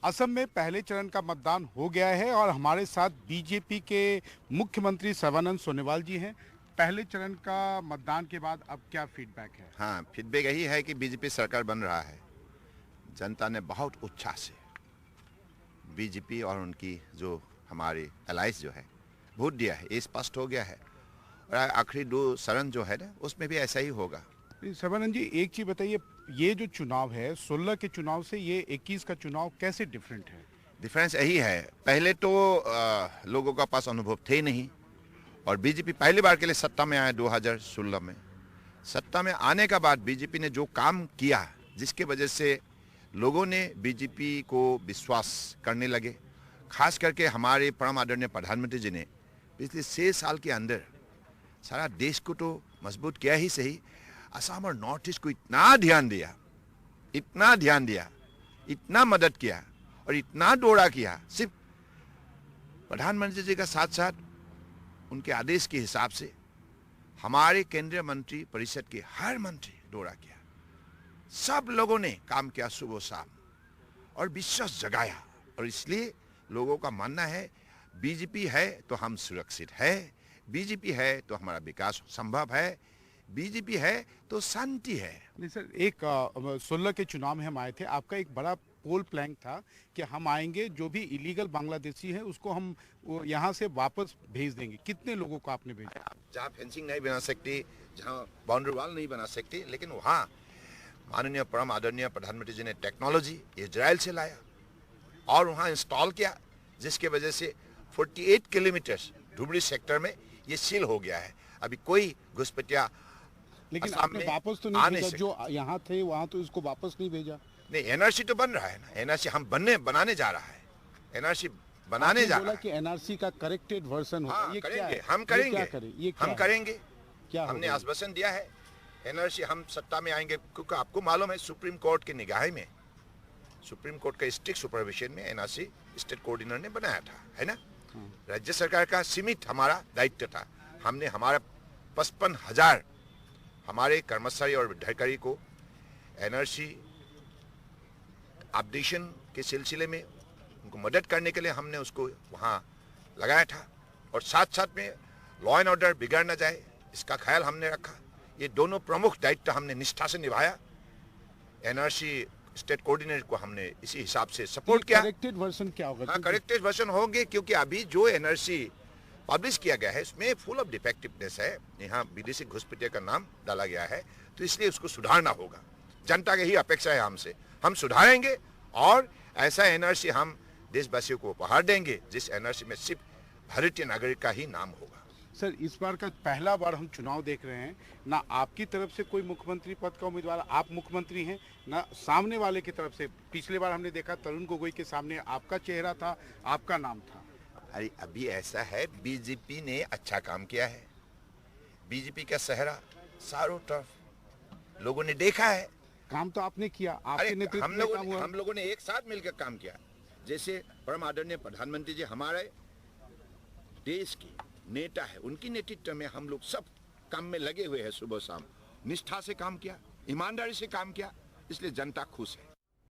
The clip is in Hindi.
असम में पहले चरण का मतदान हो गया है और हमारे साथ बीजेपी के मुख्यमंत्री सर्बानंद सोनोवाल जी हैं। पहले चरण का मतदान के बाद अब क्या फीडबैक है? हाँ, फीडबैक यही है कि बीजेपी सरकार बन रहा है। जनता ने बहुत उत्साह से बीजेपी और उनकी जो हमारी अलायंस जो है वोट दिया है, ये स्पष्ट हो गया है। और आखिरी 2 चरण जो है ना, उसमें भी ऐसा ही होगा। सर्बानंद जी, एक चीज बताइए, ये जो चुनाव है 16 के चुनाव से ये 21 का चुनाव कैसे डिफरेंट है? डिफरेंस यही है, पहले तो लोगों का पास अनुभव थे नहीं और बीजेपी पहली बार के लिए सत्ता में आया 2016 में। सत्ता में आने के बाद बीजेपी ने जो काम किया, जिसके वजह से लोगों ने बीजेपी को विश्वास करने लगे। खास करके हमारे परम आदरणीय प्रधानमंत्री जी ने पिछले 6 साल के अंदर सारा देश को तो मजबूत किया ही सही, असम और नॉर्थ ईस्ट को इतना ध्यान दिया, इतना मदद किया और इतना दौरा किया। सिर्फ प्रधानमंत्री जी का साथ साथ उनके आदेश के हिसाब से हमारे केंद्रीय मंत्री परिषद के हर मंत्री दौरा किया। सब लोगों ने काम किया सुबह शाम और विश्वास जगाया। और इसलिए लोगों का मानना है बीजेपी है तो हम सुरक्षित है, बीजेपी है तो हमारा विकास संभव है, बीजेपी है तो शांति है। नहीं सर, एक 16 के चुनाव में हम आए थे, आपका एक बड़ा पोल प्लान था कि हम आएंगे, जो भी इलीगल बांग्लादेशी है उसको हम यहाँ से वापस भेज देंगे। कितने लोगों को आपने भेजा? जहाँ फेंसिंग नहीं बना सकती, जहाँ बाउंड्री वॉल नहीं बना सकती, लेकिन वहाँ माननीय परम आदरणीय प्रधानमंत्री जी ने टेक्नोलॉजी इजराइल से लाया और वहाँ इंस्टॉल किया, जिसके वजह से 48 किलोमीटर धुबरी सेक्टर में ये सील हो गया है। अभी कोई घुसपैठिया लेकिन आपने वापस तो नहीं भेजा, जो यहाँ थे वहाँ तो इसको वापस नहीं भेजा। नहीं, एनआरसी तो बन रहा है ना, एनआरसी हम बनाने जा रहा है, एनआरसी बनाने जा रहा है। कि एनआरसी का करेक्टेड वर्जन होगा। हाँ, ये क्या है? हम करेंगे, हम करेंगे। क्या हमने आश्वासन दिया है, एनआरसी हम सत्ता में आएंगे, क्योंकि आपको मालूम है सुप्रीम कोर्ट की निगाह में, सुप्रीम कोर्ट का स्ट्रिक्ट सुपरविजन में एनआरसी स्टेट कोऑर्डिनेटर ने बनाया था, है ना। राज्य सरकार का सीमित हमारा दायित्व था। हमने हमारा 55,000 हमारे कर्मचारी और अधिकारी को एनआरसी अपडेशन के सिलसिले में उनको मदद करने के लिए हमने उसको वहाँ लगाया था। और साथ साथ में लॉ एंड ऑर्डर बिगड़ न जाए, इसका ख्याल हमने रखा। ये दोनों प्रमुख दायित्व हमने निष्ठा से निभाया। एनआरसी स्टेट कोऑर्डिनेटर को हमने इसी हिसाब से सपोर्ट किया। करेक्टेड वर्जन क्या होगा? हाँ, करेक्टेड वर्जन होंगे, क्योंकि अभी जो एनआरसी पब्लिश किया गया है इसमें फुल ऑफ डिफेक्टिवनेस है। यहाँ विदेशी घुसपैठिया का नाम डाला गया है, तो इसलिए उसको सुधारना होगा। जनता की ही अपेक्षा है हमसे, हम सुधारेंगे और ऐसा एनआरसी हम देशवासियों को उपहार देंगे जिस एनआरसी में सिर्फ भारतीय नागरिक का ही नाम होगा। सर, इस बार का पहला बार हम चुनाव देख रहे हैं, ना आपकी तरफ से कोई मुख्यमंत्री पद का उम्मीदवार, आप मुख्यमंत्री हैं, ना सामने वाले की तरफ से। पिछले बार हमने देखा तरुण गोगोई के सामने आपका चेहरा था, आपका नाम था। अरे अभी ऐसा है, बीजेपी ने अच्छा काम किया है, बीजेपी का सहरा चारों तरफ लोगों ने देखा है। काम तो आपने किया, आपके नेतृत्व में काम हुआ। हम लोगों ने एक साथ मिलकर काम किया। जैसे परम आदरणीय प्रधानमंत्री जी हमारे देश के नेता है, उनकी नेतृत्व में हम लोग सब काम में लगे हुए हैं। सुबह शाम निष्ठा से काम किया, ईमानदारी से काम किया, इसलिए जनता खुश है।